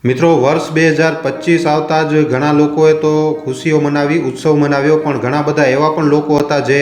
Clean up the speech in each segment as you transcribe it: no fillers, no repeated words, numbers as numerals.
મિત્રો વર્ષ 2025 આવતા જ ઘણા લોકોએ તો ખુશીઓ મનાવી, ઉત્સવ મનાવ્યો, પણ ઘણા બધા એવા પણ લોકો હતા જે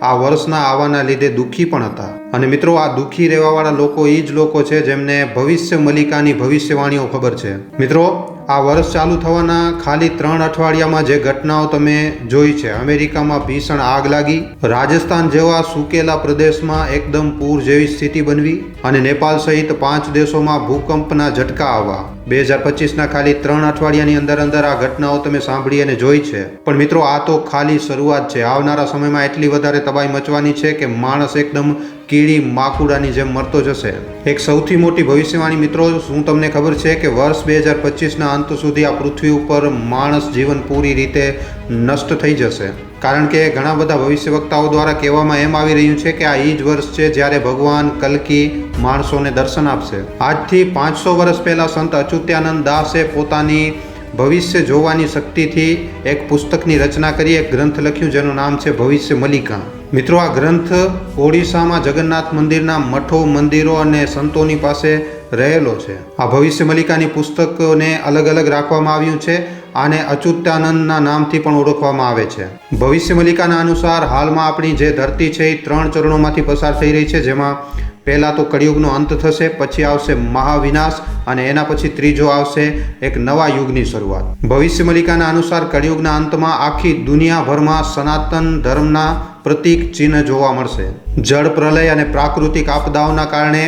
આ વર્ષના આવવાના લીધે દુઃખી પણ હતા. અને મિત્રો, આ દુઃખી રહેવાવાળા લોકો એ જ લોકો છે જેમને ભવિષ્ય મલિકાની ભવિષ્યવાણીઓ ખબર છે. મિત્રો, આ વર્ષ ચાલુ થવાના ખાલી 3 અઠવાડિયામાં જે ઘટનાઓ તમે જોઈ છે, અમેરિકામાં ભીષણ આગ લાગી, રાજસ્થાન જેવા સૂકેલા પ્રદેશમાં એકદમ પૂર જેવી સ્થિતિ બનવી અને નેપાળ સહિત 5 દેશોમાં ભૂકંપના ઝટકા આવવા. 2025ના ખાલી 3 અઠવાડિયાની અંદર આ ઘટનાઓ તમે સાંભળી અને જોઈ છે. પણ મિત્રો, આ તો ખાલી શરૂઆત છે. આવનારા સમયમાં એટલી વધારે તબાહી મચવાની છે કે માણસ એકદમ કીડી માકુડાની જેમ મરતો જશે. એક સૌથી મોટી ભવિષ્યવાણી મિત્રો, શું તમને ખબર છે કે વર્ષ 2025ના અંત સુધી આ પૃથ્વી ઉપર માણસ જીવન પૂરી રીતે નષ્ટ થઈ જશે? કારણ કે ઘણા બધા ભવિષ્ય વક્તાઓ દ્વારા કહેવામાં એમ આવી રહ્યું છે કે આ એ જ વર્ષ છે જ્યારે ભગવાન કલ્કી માણસોને દર્શન આપશે. આજથી 500 વર્ષ પહેલા સંત અચ્યુતાનંદ દાસે પોતાની ભવિષ્ય જોવાની શક્તિથી એક પુસ્તકની રચના કરી, એક ગ્રંથ લખ્યું જેનું નામ છે ભવિષ્ય મલિકા. મિત્રો, આ ગ્રંથ ઓડિશામાં જગન્નાથ મંદિરના મઠો, મંદિરો અને સંતોની પાસે રહેલો છે. આ ભવિષ્ય મલિકાની પુસ્તકોને અલગ અલગ રાખવામાં આવ્યું છે. આને અચ્યુતાનંદના નામથી પણ ઓળખવામાં આવે છે. ભવિષ્ય મલિકાના અનુસાર હાલમાં આપણી જે ધરતી છે એ 3 ચરણોમાંથી પસાર થઈ રહી છે, જેમાં પહેલા તો કળિયુગનો અંત થશે, પછી આવશે મહાવિનાશ અને એના પછી ત્રીજો આવશે એક નવા યુગની શરૂઆત. ભવિષ્ય મલિકાના અનુસાર કળિયુગના અંતમાં આખી દુનિયાભરમાં સનાતન ધર્મના પ્રતીક ચિહ્ન જોવા મળશે. જળ પ્રલય અને પ્રાકૃતિક આપદાઓના કારણે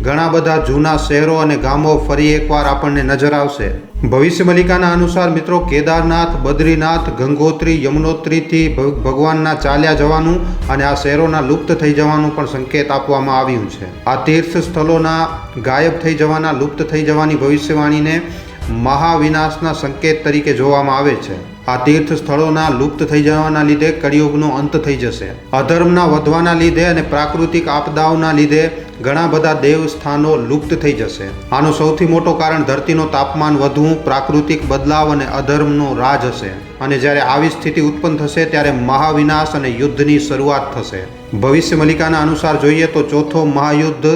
ઘણા બધા જૂના શહેરો અને ગામો ફરી એકવાર આપણને નજર આવશે. ભવિષ્ય મલિકાના અનુસાર મિત્રો, કેદારનાથ, બદ્રીનાથ, ગંગોત્રી, યમુનોત્રીથી ભગવાનના ચાલ્યા જવાનું અને આ શહેરોના લુપ્ત થઈ જવાનું પણ સંકેત આપવામાં આવ્યું છે. આ તીર્થ સ્થળોના ગાયબ થઈ જવાના, લુપ્ત થઈ જવાની ભવિષ્યવાણીને મહાવિનાશના સંકેત તરીકે જોવામાં આવે છે. આ તીર્થ સ્થળોના લુપ્ત થઈ જવાના લીધે કળિયુગનો અંત થઈ જશે. અધર્મના વધવાના લીધે અને પ્રાકૃતિક આપદાઓના લીધે ઘણા બધા દેવસ્થાનો લુપ્ત થઈ જશે. આનું સૌથી મોટું કારણ ધરતીનું તાપમાન વધવું, પ્રાકૃતિક બદલાવ અને અધર્મનો રાજ હશે. અને જ્યારે આવી સ્થિતિ ઉત્પન્ન થશે ત્યારે મહાવિનાશ અને યુદ્ધની શરૂઆત થશે. ભવિષ્ય મલિકાના અનુસાર જોઈએ તો ચોથો મહાયુદ્ધ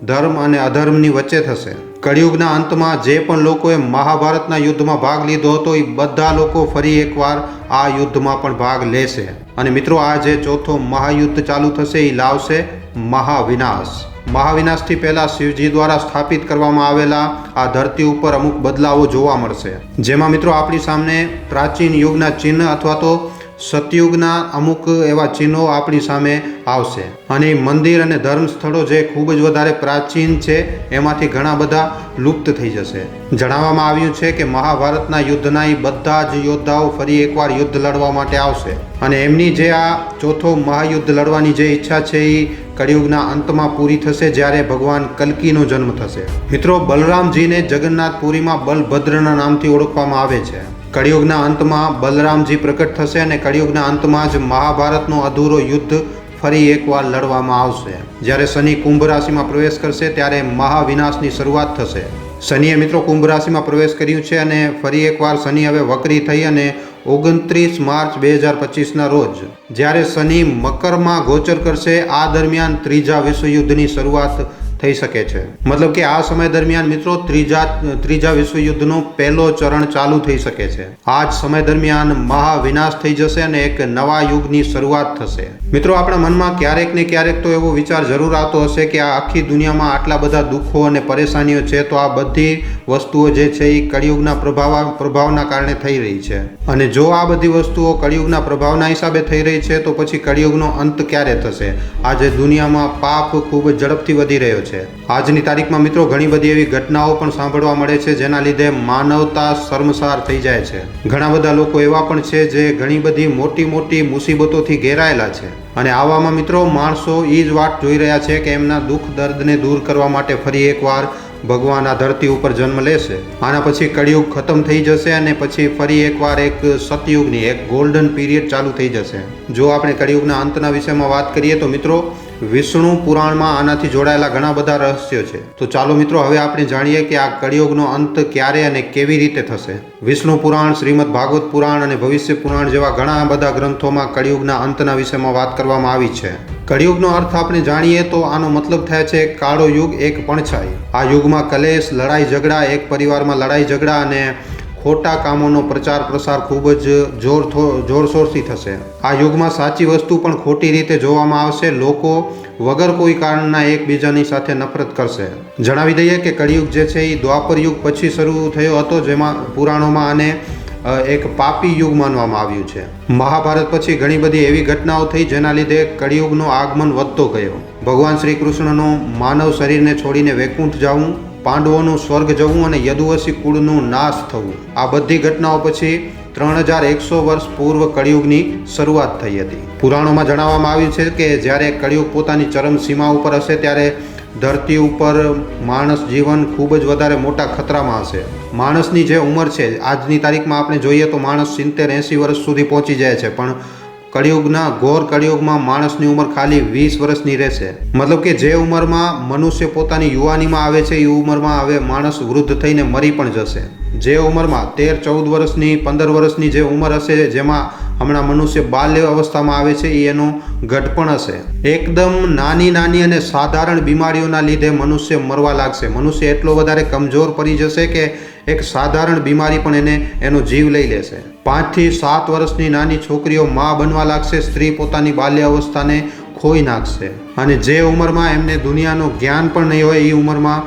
ધર્મ અને અધર્મની વચ્ચે થશે. કળિયુગના અંતમાં જે પણ લોકોએ મહાભારતના યુદ્ધમાં ભાગ લીધો હતો એ બધા લોકો ફરી એકવાર આ યુદ્ધમાં પણ ભાગ લેશે. અને મિત્રો, આ જે ચોથો મહાયુદ્ધ ચાલુ થશે એ લાવશે મહાવિનાશ. મહાવિનાશથી પહેલા શિવજી દ્વારા સ્થાપિત કરવામાં આવેલા આ ધરતી ઉપર અમુક બદલાવો જોવા મળશે, જેમાં મિત્રો આપણી સામે પ્રાચીન યુગના ચિહ્ન અથવા તો સતયુગના અમુક એવા ચિહ્નો આપણી સામે આવશે. અને મંદિર અને ધર્મ સ્થળો જે ખૂબ જ વધારે પ્રાચીન છે એમાંથી ઘણા બધા લુપ્ત થઈ જશે. જણાવવામાં આવ્યું છે કે મહાભારતના યુદ્ધના એ બધા જ યોદ્ધાઓ ફરી એકવાર યુદ્ધ લડવા માટે આવશે. અને એમની જે આ ચોથો મહાયુદ્ધ લડવાની જે ઈચ્છા છે એ કળિયુગના અંતમાં પૂરી થશે જ્યારે ભગવાન કલ્કીનો જન્મ થશે. મિત્રો, બલરામજીને જગન્નાથપુરીમાં બલભદ્રના નામથી ઓળખવામાં આવે છે. કળિયુગના અંતમાં બલરામજી પ્રકટ થશે અને કળિયુગના અંતમાં જ મહાભારતનો અધૂરો યુદ્ધ ફરી એકવાર લડવામાં આવશે. જ્યારે શનિ કુંભ રાશિમાં પ્રવેશ કરશે ત્યારે મહાવિનાશની શરૂઆત થશે. શનિએ મિત્રો કુંભ રાશિમાં પ્રવેશ કર્યું છે અને ફરી એકવાર શનિ હવે વક્રી થઈ અને 29 માર્ચ 2025ના રોજ જ્યારે શનિ મકરમાં ગોચર કરશે, આ દરમિયાન ત્રીજા વિશ્વયુદ્ધની શરૂઆત થઈ શકે છે. મતલબ કે આ સમય દરમિયાન મિત્રો ત્રીજા વિશ્વયુદ્ધનો પહેલો ચરણ ચાલુ થઈ શકે છે. આ જ સમય દરમિયાન મહાવિનાશ થઈ જશે અને એક નવા યુગની શરૂઆત થશે. મિત્રો, આપણા મનમાં ક્યારેક ને ક્યારેક તો એવો વિચાર જરૂર આવતો હશે કે આ આખી દુનિયામાં આટલા બધા દુઃખો અને પરેશાનીઓ છે, તો આ બધી વસ્તુઓ જે છે એ કળિયુગના પ્રભાવના કારણે થઈ રહી છે. અને જો આ બધી વસ્તુઓ કળિયુગના પ્રભાવના હિસાબે થઈ રહી છે તો પછી કળિયુગનો અંત ક્યારે થશે? આજે દુનિયામાં પાપ ખૂબ જ ઝડપથી વધી રહ્યો છે. આજની તારીખમાં મિત્રો ઘણી બધી એવી ઘટનાઓ પણ સાંભળવા મળે છે જેના લીધે માનવતા શર્મસાર થઈ જાય છે. ઘણા બધા લોકો એવા પણ છે જે ઘણી બધી મોટી મોટી મુસીબતોથી ઘેરાયેલા છે. અને આવામાં મિત્રો માણસો એ જ વાટ જોઈ રહ્યા છે કે એમના દુઃખ દર્દને દૂર કરવા માટે ફરી એકવાર ભગવાન આ ધરતી ઉપર જન્મ લેશે. આના પછી કળિયુગ ખતમ થઈ જશે અને પછી ફરી એકવાર એક સતયુગની એક ગોલ્ડન પીરિયડ ચાલુ થઈ જશે. જો આપણે કળિયુગના અંતના વિષયમાં વાત કરીએ તો મિત્રો, વિષ્ણુ પુરાણમાં આનાથી જોડાયેલા ઘણા બધા રહસ્યો છે. તો ચાલો મિત્રો હવે આપણે જાણીએ કે આ કળિયુગનો અંત ક્યારે અને કેવી રીતે થશે. વિષ્ણુ પુરાણ, શ્રીમદ ભાગવત પુરાણ અને ભવિષ્ય પુરાણ જેવા ઘણા બધા ગ્રંથોમાં કળિયુગના અંતના વિષયમાં વાત કરવામાં આવી છે. કળિયુગનો અર્થ આપણે જાણીએ તો આનો મતલબ થાય છે કાળો યુગ, એક પડછાઈ. આ યુગમાં કલેશ, લડાઈ ઝઘડા, એક પરિવારમાં લડાઈ ઝઘડા અને ખોટા કામોનો પ્રચાર પ્રસાર ખૂબ જ જોરશોરથી થશે. આ યુગમાં સાચી વસ્તુ પણ ખોટી રીતે જોવામાં આવશે. લોકો વગર કોઈ કારણના એકબીજાની સાથે નફરત કરશે. જણાવી દઈએ કે કળિયુગ જે છે એ દ્વાપર યુગ પછી શરૂ થયો હતો, જેમાં પુરાણોમાં આને એક પાપી યુગ માનવામાં આવ્યું છે. મહાભારત પછી ઘણી બધી એવી ઘટનાઓ થઈ જેના લીધે કળિયુગનો આગમન વધતો ગયો. ભગવાન શ્રી કૃષ્ણનો માનવ શરીરને છોડીને વૈકુંઠ જવું, પાંડવોનું સ્વર્ગ જવું અને યદુવંશી કુળનું નાશ થવું, આ બધી ઘટનાઓ પછી 3100 વર્ષ પૂર્વ કળિયુગની શરૂઆત થઈ હતી. પુરાણોમાં જણાવવામાં આવ્યું છે કે જ્યારે કળિયુગ પોતાની ચરમ સીમા ઉપર હશે ત્યારે ધરતી ઉપર માણસ જીવન ખૂબ જ વધારે મોટા ખતરામાં હશે. માણસની જે ઉંમર છે આજની તારીખમાં આપણે જોઈએ તો માણસ 70-80 વર્ષ સુધી પહોંચી જાય છે, પણ ઘોર કળિયુગમાં માણસની ઉંમર ખાલી 20 વર્ષની રહેશે. મતલબ કે જે ઉંમરમાં મનુષ્ય પોતાની યુવાનીમાં આવે છે એ ઉંમરમાં હવે માણસ વૃદ્ધ થઈને મરી પણ જશે. જે ઉંમરમાં 13-14 વર્ષની 15 વર્ષની જે ઉંમર હશે જેમાં હમણાં મનુષ્ય બાલ્ય અવસ્થામાં આવે છે એ એનો ઘટપણ હશે. એકદમ નાની અને સાધારણ બીમારીઓના લીધે મનુષ્ય મરવા લાગશે. મનુષ્ય એટલો વધારે કમજોર પડી જશે કે એક સાધારણ બીમારી પણ એનો જીવ લઈ લેશે. 5 થી 7 વર્ષની નાની છોકરીઓ માં બનવા લાગશે. સ્ત્રી પોતાની બાલ્ય અવસ્થાને ખોઈ નાખશે. અને જે ઉંમરમાં એમને દુનિયાનું જ્ઞાન પણ નહીં હોય એ ઉંમરમાં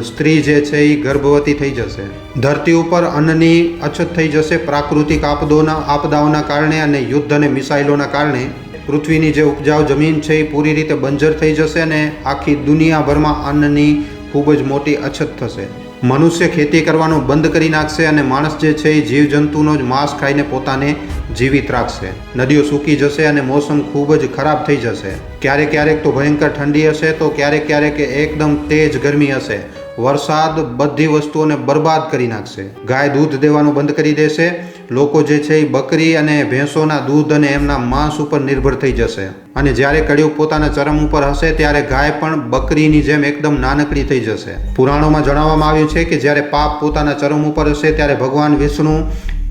સ્ત્રી જે છે એ ગર્ભવતી થઈ જશે. ધરતી ઉપર અન્નની અછત થઈ જશે. પ્રાકૃતિક આપદાઓના કારણે અને યુદ્ધ અને મિસાઇલોના કારણે પૃથ્વીની જે ઉપજાઉ જમીન છે એ પૂરી રીતે બંજર થઈ જશે અને આખી દુનિયાભરમાં અન્નની ખૂબ જ મોટી અછત થશે. મનુષ્ય ખેતી કરવાનું બંધ કરી નાખશે અને માણસ જે છે એ જીવજંતુનો જ માંસ ખાઈને પોતાને જીવિત રાખશે. નદીઓ સૂકી જશે અને મોસમ ખૂબ જ ખરાબ થઈ જશે. ક્યારેક તો ભયંકર ઠંડી હશે, તો ક્યારેક એકદમ તેજ ગરમી હશે. વરસાદ બધી વસ્તુઓને બરબાદ કરી નાખશે. ગાય દૂધ દેવાનું બંધ કરી દેશે. લોકો જે છે એ બકરી અને ભેંસોના દૂધ અને એમના માંસ ઉપર નિર્ભર થઈ જશે. અને જ્યારે કળિયુગ પોતાના ચરમ ઉપર હશે ત્યારે ગાય પણ બકરીની જેમ એકદમ નાનકડી થઈ જશે. પુરાણોમાં જણાવવામાં આવ્યું છે કે જ્યારે પાપ પોતાના ચરમ ઉપર હશે ત્યારે ભગવાન વિષ્ણુ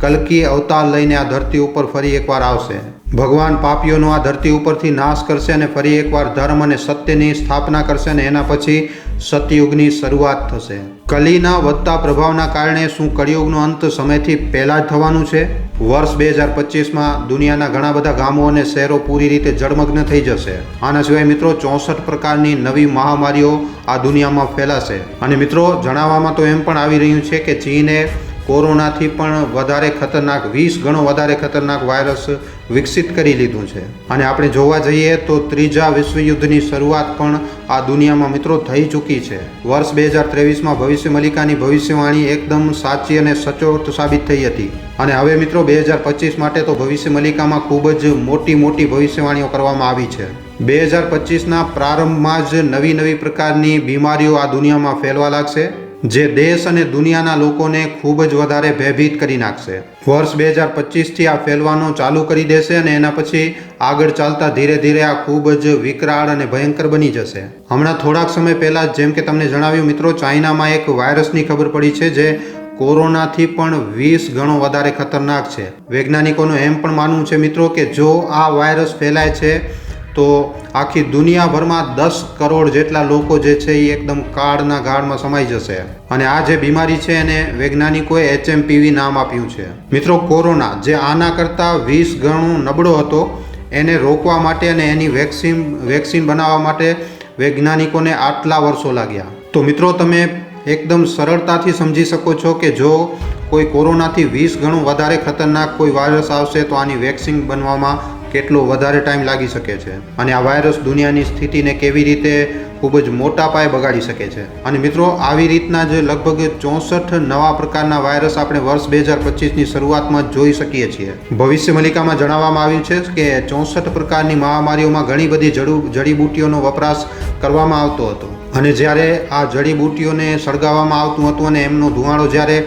કલ્કી અવતાર લઈને આ ધરતી ઉપર ફરી એકવાર આવશે. ભગવાન પાપીઓનો આ ધરતી ઉપરથી નાશ કરશે અને ફરી એકવાર ધર્મ અને સત્યની સ્થાપના કરશે અને એના પછી સતયુગની શરૂઆત થશે. કલીના વધતા પ્રભાવના કારણે શું કળિયુગનો અંત સમયથી પહેલા જ થવાનું છે? વર્ષ 2025માં દુનિયાના ઘણા બધા ગામો અને શહેરો પૂરી રીતે જળમગ્ન થઈ જશે. આના સિવાય મિત્રો 64 પ્રકારની નવી મહામારીઓ આ દુનિયામાં ફેલાશે. અને મિત્રો જણાવવામાં તો એમ પણ આવી રહ્યું છે કે ચીને કોરોનાથી પણ વધારે ખતરનાક 20 ગણો વધારે ખતરનાક વાયરસ વિકસિત કરી લીધું છે. અને આપણે જોવા જઈએ તો ત્રીજા વિશ્વયુદ્ધની શરૂઆત પણ આ દુનિયામાં મિત્રો થઈ ચૂકી છે. વર્ષ 2023માં ભવિષ્ય મલિકાની ભવિષ્યવાણી એકદમ સાચી અને સચોટ સાબિત થઈ હતી. અને હવે મિત્રો 2025 માટે તો ભવિષ્ય મલિકામાં ખૂબ જ મોટી ભવિષ્યવાણીઓ કરવામાં આવી છે. 2025ના પ્રારંભમાં જ નવી પ્રકારની બીમારીઓ આ દુનિયામાં ફેલવા લાગશે જે દેશ અને દુનિયાના લોકોને ખૂબ જ વધારે ભયભીત કરી નાખશે. વર્ષ 2025થી આ ફેલવાનો ચાલુ કરી દેશે અને એના પછી આગળ ચાલતા ધીરે આ ખૂબ જ વિકરાળ અને ભયંકર બની જશે. હમણાં થોડાક સમય પહેલાં જેમ કે તમને જણાવ્યું મિત્રો, ચાઇનામાં એક વાયરસની ખબર પડી છે જે કોરોનાથી પણ 20 ગણો વધારે ખતરનાક છે. વૈજ્ઞાનિકોનું એમ પણ માનવું છે મિત્રો કે જો આ વાયરસ ફેલાય છે તો આખી દુનિયાભરમાં 10 કરોડ જેટલા લોકો જે છે એ એકદમ કાળના ગાળમાં સમાઈ જશે. અને આ જે બીમારી છે એને વૈજ્ઞાનિકોએ HMPV નામ આપ્યું છે. મિત્રો કોરોના જે આના કરતાં 20 ગણો નબળો હતો એને રોકવા માટે અને એની વેક્સિન બનાવવા માટે વૈજ્ઞાનિકોને આટલા વર્ષો લાગ્યા. તો મિત્રો તમે એકદમ સરળતાથી સમજી શકો છો કે જો કોઈ કોરોનાથી 20 ગણું વધારે ખતરનાક કોઈ વાયરસ આવશે તો આની વેક્સિન બનવામાં કેટલો વધારે ટાઈમ લાગી શકે છે અને આ વાયરસ દુનિયાની સ્થિતિને કેવી રીતે ખૂબ જ મોટા પાયે બગાડી શકે છે. અને મિત્રો આવી રીતના જ લગભગ 64 નવા પ્રકારના વાયરસ આપણે વર્ષ 2025ની શરૂઆતમાં જોઈ શકીએ છીએ. ભવિષ્ય મલિકામાં જણાવવામાં આવ્યું છે કે 64 પ્રકારની મહામારીઓમાં ઘણી બધી જડીબુટ્ટીઓનો વપરાશ કરવામાં આવતો હતો અને જ્યારે આ જડીબુટ્ટીઓને સળગાવવામાં આવતું હતું અને એમનો ધુમાડો જ્યારે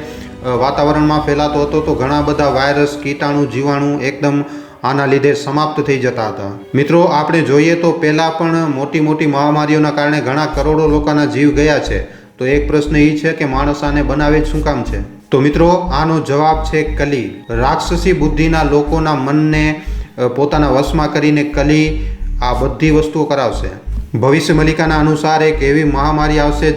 વાતાવરણમાં ફેલાતો હતો તો ઘણા બધા વાયરસ, કીટાણુ, જીવાણુ એકદમ આના લીધે સમાપ્ત થઈ જતા હતા. મિત્રો, આપણે જોઈએ તો પહેલાં પણ મોટી મોટી મહામારીઓના કારણે ઘણા કરોડો લોકોના જીવ ગયા છે. તો એક પ્રશ્ન એ છે કે માણસ આને બનાવે જ શું કામ છે? તો મિત્રો, આનો જવાબ છે કલી. રાક્ષસી બુદ્ધિના લોકોના મનને પોતાના વશમાં કરીને કલી આ બધી વસ્તુઓ કરાવશે. ભવિષ્ય મલિકાના અનુસાર એક એવી મહામારી આવશે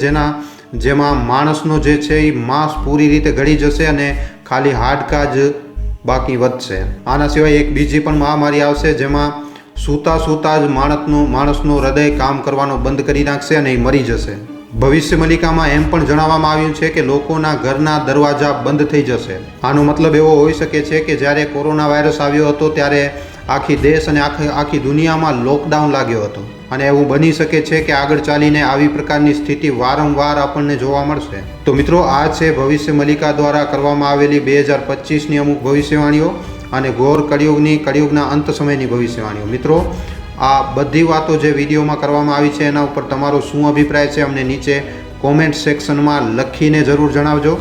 જેમાં માણસનો જે છે એ માંસ પૂરી રીતે ગળી જશે અને ખાલી હાડકાં જ બાકી વધશે. આના સિવાય એક બીજી પણ મહામારી આવશે જેમાં સૂતા જ માણસનું હૃદય કામ કરવાનો બંધ કરી નાખશે અને એ મરી જશે. ભવિષ્ય મલિકામાં એમ પણ જણાવવામાં આવ્યું છે કે લોકોના ઘરના દરવાજા બંધ થઈ જશે. આનો મતલબ એવો હોઈ શકે છે કે જ્યારે કોરોના વાયરસ આવ્યો હતો ત્યારે આખી દેશ અને આખી દુનિયામાં લોકડાઉન લાગ્યો હતો અને એવું બની શકે છે કે આગળ ચાલીને આવી પ્રકારની સ્થિતિ વારંવાર આપણને જોવા મળશે. તો મિત્રો, આ છે ભવિષ્ય મલિકા દ્વારા કરવામાં આવેલી 2025ની અમુક ભવિષ્યવાણીઓ અને ઘોર કળિયુગના અંત સમયની ભવિષ્યવાણીઓ. મિત્રો, આ બધી વાતો જે વિડીયોમાં કરવામાં આવી છે એના ઉપર તમારો શું અભિપ્રાય છે અમને નીચે કોમેન્ટ સેક્શનમાં લખીને જરૂર જણાવજો.